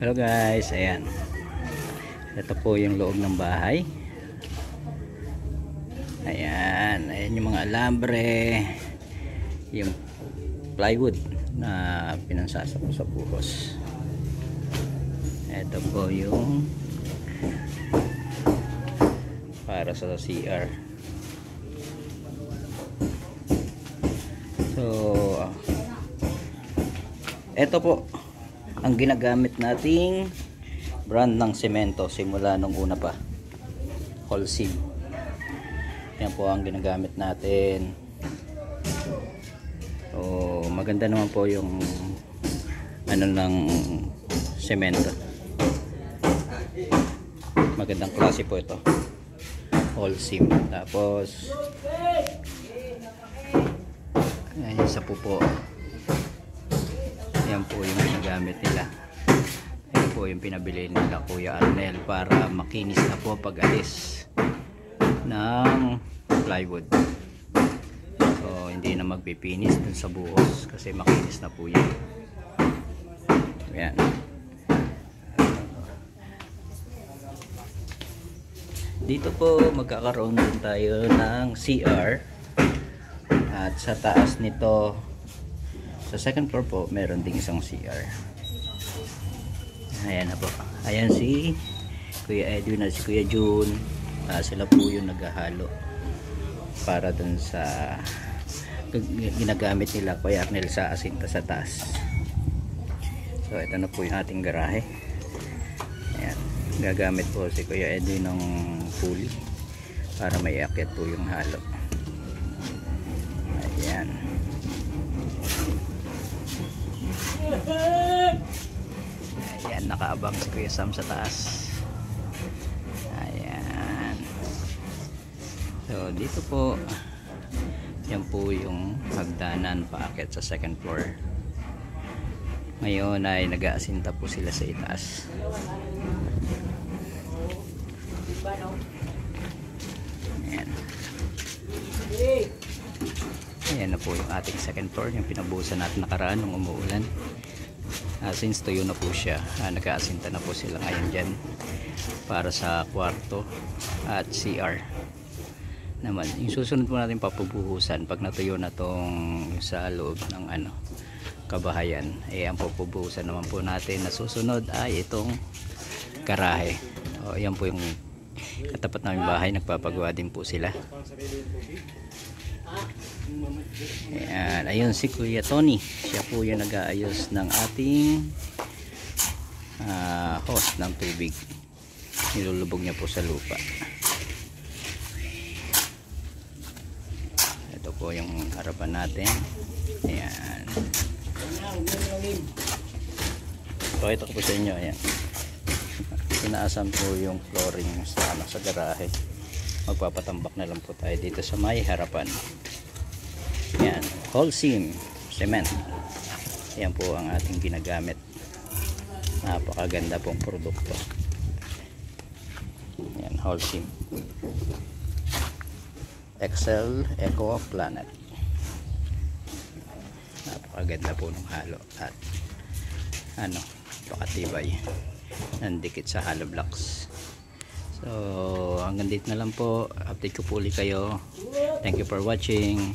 Hello guys, ayan. Ito po yung loob ng bahay. Ayan, ayan yung mga alambre, yung plywood na pinansasa ko sa buhos. Ito po yung para sa CR. So, ito po ang ginagamit nating brand ng semento simula nung una pa, Holcim. Yan po ang ginagamit natin. So maganda naman po yung ano ng semento, magandang klase po ito, Holcim. Tapos ay, isa po yan po yung ginagamit nila. Yan po yung pinabili nila Kuya Arnel para makinis na po pag alis ng plywood. So hindi na magpipinis dun sa buhos kasi makinis na po yan. Yan. Dito po magkakaroon din tayo ng CR, at sa taas nito sa second floor po meron ding isang CR. Ayan na po. Ayan si Kuya Edwin at si Kuya June. Sila po yung naghahalo para dun sa ginagamit nila Kuya Arnel sa asinta sa taas. So ito na po yung ating garahe. Ayan. Gagamit po si Kuya Edwin ng pulley para may iakyat po yung halo. Ayan. Ayan, nakaabang si Kuya Sam sa taas. Ayan. So dito po, yan po yung hagdanan paakyat sa second floor. Ngayon ay nag-aasinta po sila sa itaas. Ayan. Ayan na po yung ating second floor, yung pinabuhusan natin nakaraan nung umuulan. Since tuyo na po siya, nag-aasinta na po sila ngayon dyan para sa kwarto at CR naman. Yung susunod po natin papubuhusan pag natuyo na tong sa loob ng kabahayan, ang papubuhusan naman po natin na susunod ay itong garahe. Yan po yung katapat namin bahay, nagpapagawa din po sila. Ayan, ayun si Kuya Tony, siya po yung nag-aayos ng ating hose ng tubig, nilulubog niya po sa lupa. Ito po yung harapan natin. Ayan, pakita ko po sa inyo. Ayan, pinaasan po yung flooring sa garahe. Magpapatambak na lang po tayo dito sa may harapan. Yan, Holcim cement. Yan po ang ating ginagamit. Napakaganda pong produkto. Yan, Holcim Excel Eco Planet. Napakaganda po ng halo at pakatibay, nandikit sa hollow blocks. So hanggang dito na lang po. Update ko po ulit kayo. Thank you for watching.